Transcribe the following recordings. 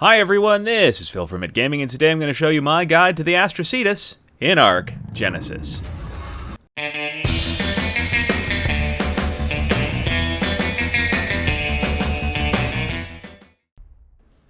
Hi everyone, this is Phil from Gaming, and today I'm going to show you my guide to the Astrocetus in ARK Genesis.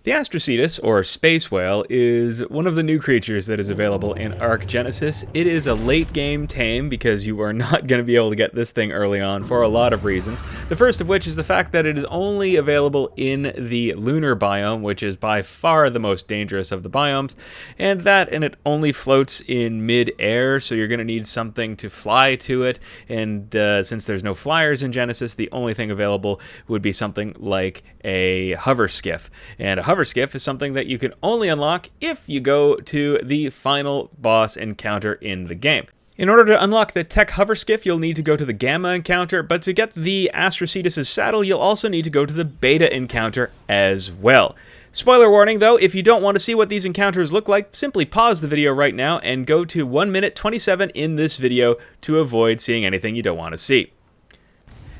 The Astrocetus, or space whale, is one of the new creatures that is available in ARK Genesis. It is a late game tame because you are not going to be able to get this thing early on for a lot of reasons. The first of which is the fact that it is only available in the Lunar biome, which is by far the most dangerous of the biomes, and it only floats in mid-air, so you're going to need something to fly to it, and since there's no flyers in Genesis, the only thing available would be something like a hover skiff. And a hover skiff is something that you can only unlock if you go to the final boss encounter in the game. In order to unlock the tech hover skiff, you'll need to go to the gamma encounter, but to get the Astrocetus' saddle, you'll also need to go to the beta encounter as well. Spoiler warning though, if you don't want to see what these encounters look like, simply pause the video right now and go to 1 minute 27 in this video to avoid seeing anything you don't want to see.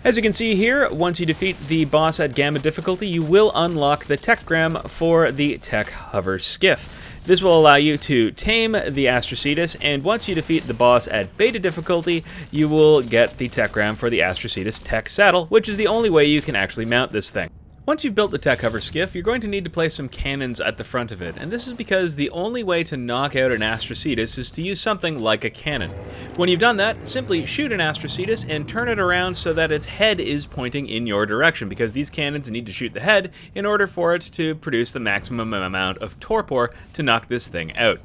As you can see here, once you defeat the boss at Gamma difficulty, you will unlock the techgram for the Tech Hover Skiff. This will allow you to tame the Astrocetus, and once you defeat the boss at Beta difficulty, you will get the techgram for the Astrocetus Tech Saddle, which is the only way you can actually mount this thing. Once you've built the Tech Hover Skiff, you're going to need to place some cannons at the front of it, and this is because the only way to knock out an Astrocetus is to use something like a cannon. When you've done that, simply shoot an Astrocetus and turn it around so that its head is pointing in your direction, because these cannons need to shoot the head in order for it to produce the maximum amount of torpor to knock this thing out.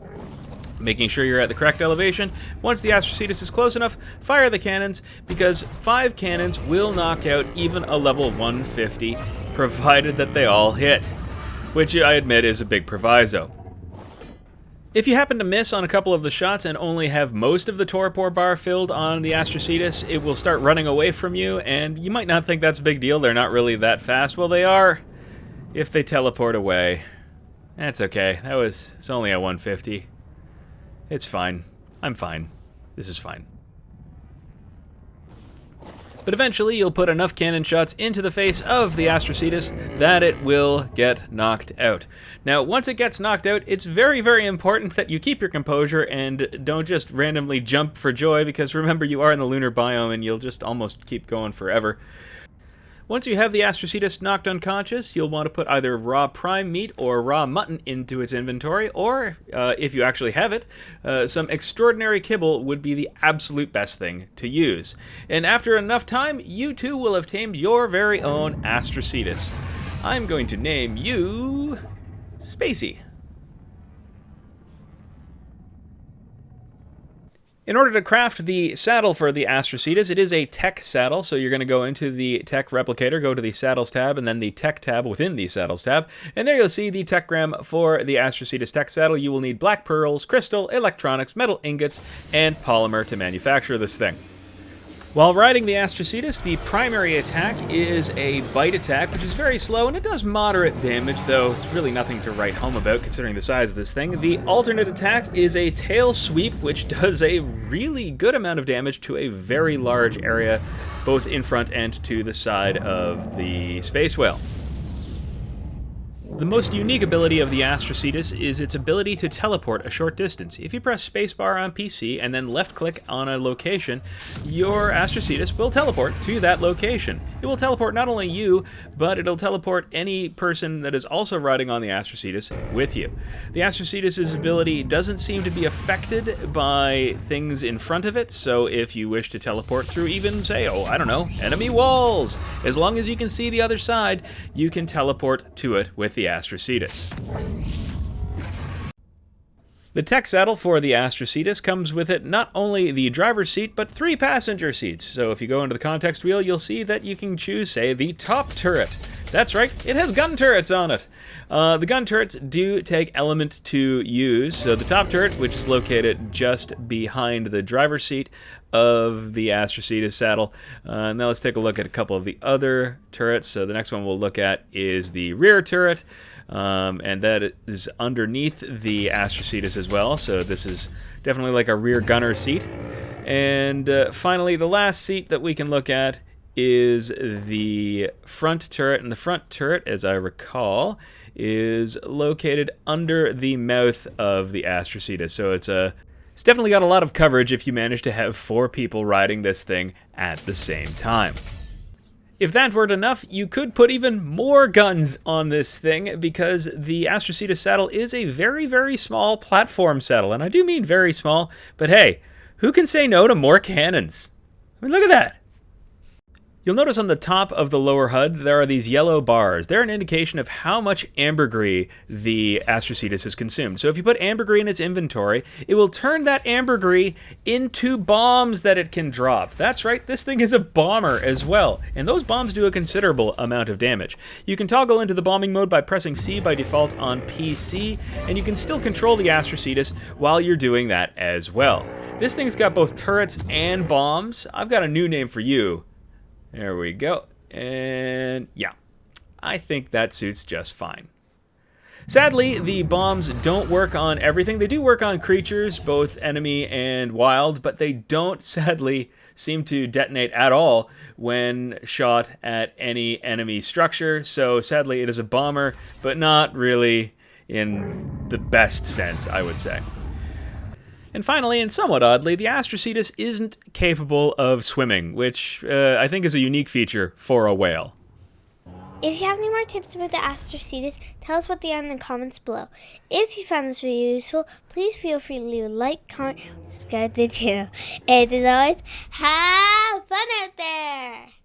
Making sure you're at the correct elevation. Once the Astrocetus is close enough, fire the cannons, because 5 cannons will knock out even a level 150, provided that they all hit, which I admit is a big proviso. If you happen to miss on a couple of the shots and only have most of the torpor bar filled on the Astrocetus, it will start running away from you, and you might not think that's a big deal. They're not really that fast. Well, they are if they teleport away. That's okay. It's only at 150. It's fine. I'm fine. This is fine. But eventually you'll put enough cannon shots into the face of the Astrocetus that it will get knocked out. Now, once it gets knocked out, it's very, very important that you keep your composure and don't just randomly jump for joy, because remember, you are in the lunar biome and you'll just almost keep going forever. Once you have the Astrocetus knocked unconscious, you'll want to put either raw prime meat or raw mutton into its inventory, or, if you actually have it, some extraordinary kibble would be the absolute best thing to use. And after enough time, you too will have tamed your very own Astrocetus. I'm going to name you Spacey. In order to craft the saddle for the Astrocetus, it is a tech saddle, so you're going to go into the tech replicator, go to the saddles tab, and then the tech tab within the saddles tab, and there you'll see the techgram for the Astrocetus tech saddle. You will need black pearls, crystal, electronics, metal ingots, and polymer to manufacture this thing. While riding the Astrocetus, the primary attack is a bite attack, which is very slow, and it does moderate damage, though it's really nothing to write home about considering the size of this thing. The alternate attack is a tail sweep, which does a really good amount of damage to a very large area, both in front and to the side of the space whale. The most unique ability of the Astrocetus is its ability to teleport a short distance. If you press spacebar on PC and then left-click on a location, your Astrocetus will teleport to that location. It will teleport not only you, but it'll teleport any person that is also riding on the Astrocetus with you. The Astrocetus' ability doesn't seem to be affected by things in front of it, so if you wish to teleport through even, say, enemy walls, as long as you can see the other side, you can teleport to it with the Astrocetus. The tech saddle for the Astrocetus comes with it not only the driver's seat, but 3 passenger seats. So if you go into the context wheel, you'll see that you can choose, say, the top turret. That's right, it has gun turrets on it. The gun turrets do take element to use, so the top turret, which is located just behind the driver's seat of the Astrocetus saddle. Now let's take a look at a couple of the other turrets. So the next one we'll look at is the rear turret, and that is underneath the Astrocetus as well, so this is definitely like a rear gunner seat. And finally, the last seat that we can look at is the front turret, and the front turret, as I recall, is located under the mouth of the Astrocetus. So it's definitely got a lot of coverage if you manage to have 4 people riding this thing at the same time. If that weren't enough, you could put even more guns on this thing, because the Astrocetus saddle is a very, very small platform saddle. And I do mean very small, but hey, who can say no to more cannons? I mean, look at that. You'll notice on the top of the lower HUD, there are these yellow bars. They're an indication of how much ambergris the Astrocetus has consumed. So if you put ambergris in its inventory, it will turn that ambergris into bombs that it can drop. That's right, this thing is a bomber as well, and those bombs do a considerable amount of damage. You can toggle into the bombing mode by pressing C by default on PC, and you can still control the Astrocetus while you're doing that as well. This thing's got both turrets and bombs. I've got a new name for you. There we go. And yeah, I think that suits just fine. Sadly, the bombs don't work on everything. They do work on creatures, both enemy and wild, but they don't, sadly, seem to detonate at all when shot at any enemy structure. So sadly, it is a bomber, but not really in the best sense, I would say. And finally, and somewhat oddly, the Astrocetus isn't capable of swimming, which I think is a unique feature for a whale. If you have any more tips about the Astrocetus, tell us what they are in the comments below. If you found this video useful, please feel free to leave a like, comment, subscribe to the channel. And as always, have fun out there!